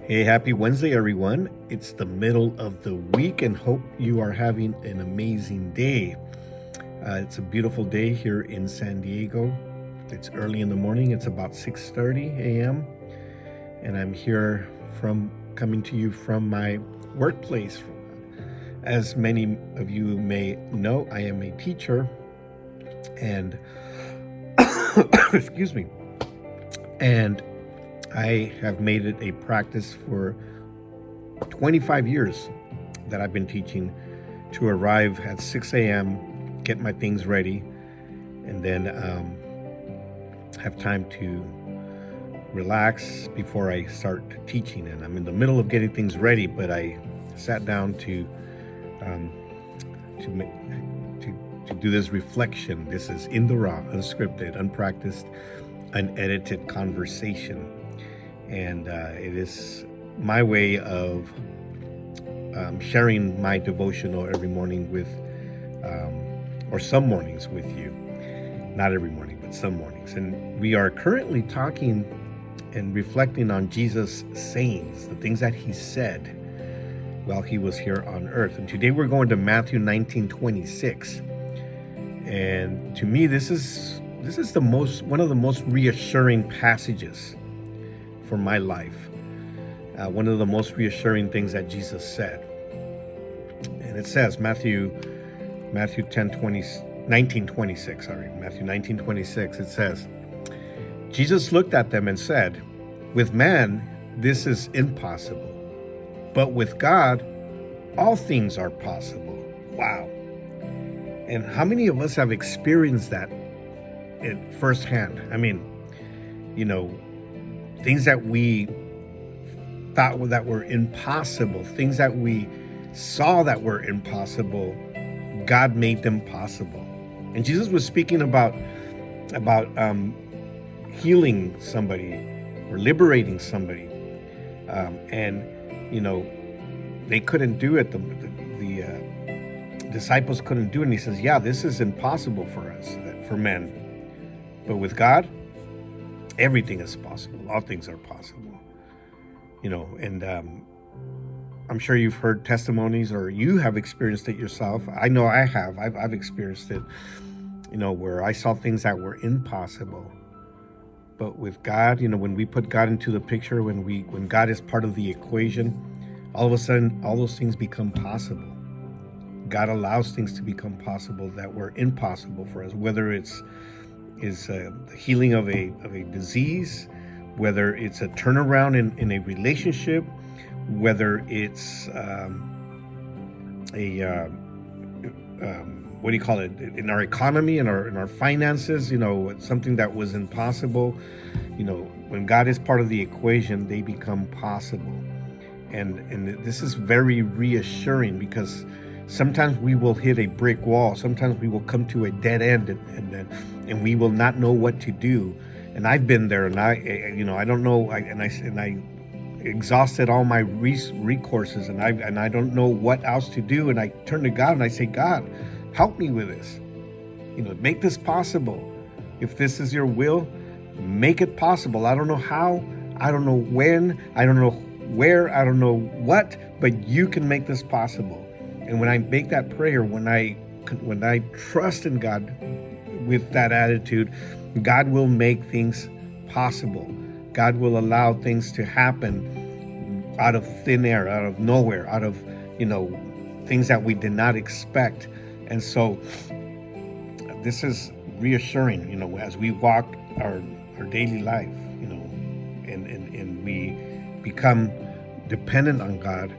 Hey, happy Wednesday, everyone. It's the middle of the week and hope you are having an amazing day. It's a beautiful day here in San Diego. It's early in the morning. It's about 6:30 a.m. and I'm here coming to you from my workplace. As many of you may know, I am a teacher and excuse me. And I have made it a practice for 25 years that I've been teaching to arrive at 6 a.m., get my things ready, and then have time to relax before I start teaching. And I'm in the middle of getting things ready, but I sat down to do this reflection. This is in the raw, unscripted, unpracticed, unedited conversation. And it is my way of sharing my devotional every morning with, or some mornings with you. Not every morning, but some mornings. And we are currently talking and reflecting on Jesus' sayings, the things that he said while he was here on earth. And today we're going to Matthew 19:26. And to me, this is one of the most reassuring passages for my life. One of the most reassuring things that Jesus said. And it says, Matthew 19:26, it says, Jesus looked at them and said, with man, this is impossible, but with God, all things are possible. Wow. And how many of us have experienced that firsthand? I mean, things that we thought that were impossible, things that we saw that were impossible, God made them possible. And Jesus was speaking about healing somebody or liberating somebody, and they couldn't do it. The disciples couldn't do it. And he says, "Yeah, this is impossible for us, for men, but with God, everything is possible. All things are possible." And I'm sure you've heard testimonies, or you have experienced it yourself. I know I have. I've experienced it, where I saw things that were impossible. But with God, when we put God into the picture, when God is part of the equation, all of a sudden, all those things become possible. God allows things to become possible that were impossible for us, whether it's the healing of a disease, whether it's a turnaround in a relationship, whether it's what do you call it, in our economy, in our finances, something that was impossible. When God is part of the equation, they become possible. And this is very reassuring, because sometimes we will hit a brick wall. Sometimes we will come to a dead end, and we will not know what to do. And I've been there, and I don't know. I exhausted all my recourses, and I don't know what else to do. And I turn to God and I say, God, help me with this. Make this possible. If this is your will, make it possible. I don't know how. I don't know when. I don't know where. I don't know what. But you can make this possible. And when I make that prayer, when I trust in God with that attitude, God will make things possible. God will allow things to happen out of thin air, out of nowhere, out of, things that we did not expect. And so this is reassuring, as we walk our daily life, and we become dependent on God,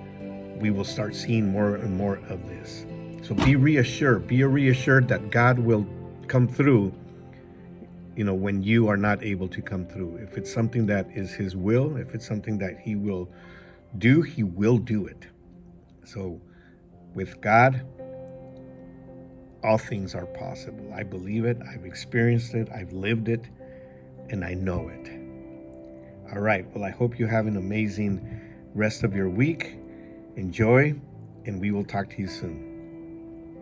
we will start seeing more and more of this. So be reassured that God will come through, when you are not able to come through. If it's something that is his will, if it's something that he will do it. So with God, all things are possible. I believe it. I've experienced it. I've lived it, and I know it. All right. Well, I hope you have an amazing rest of your week. Enjoy, and we will talk to you soon.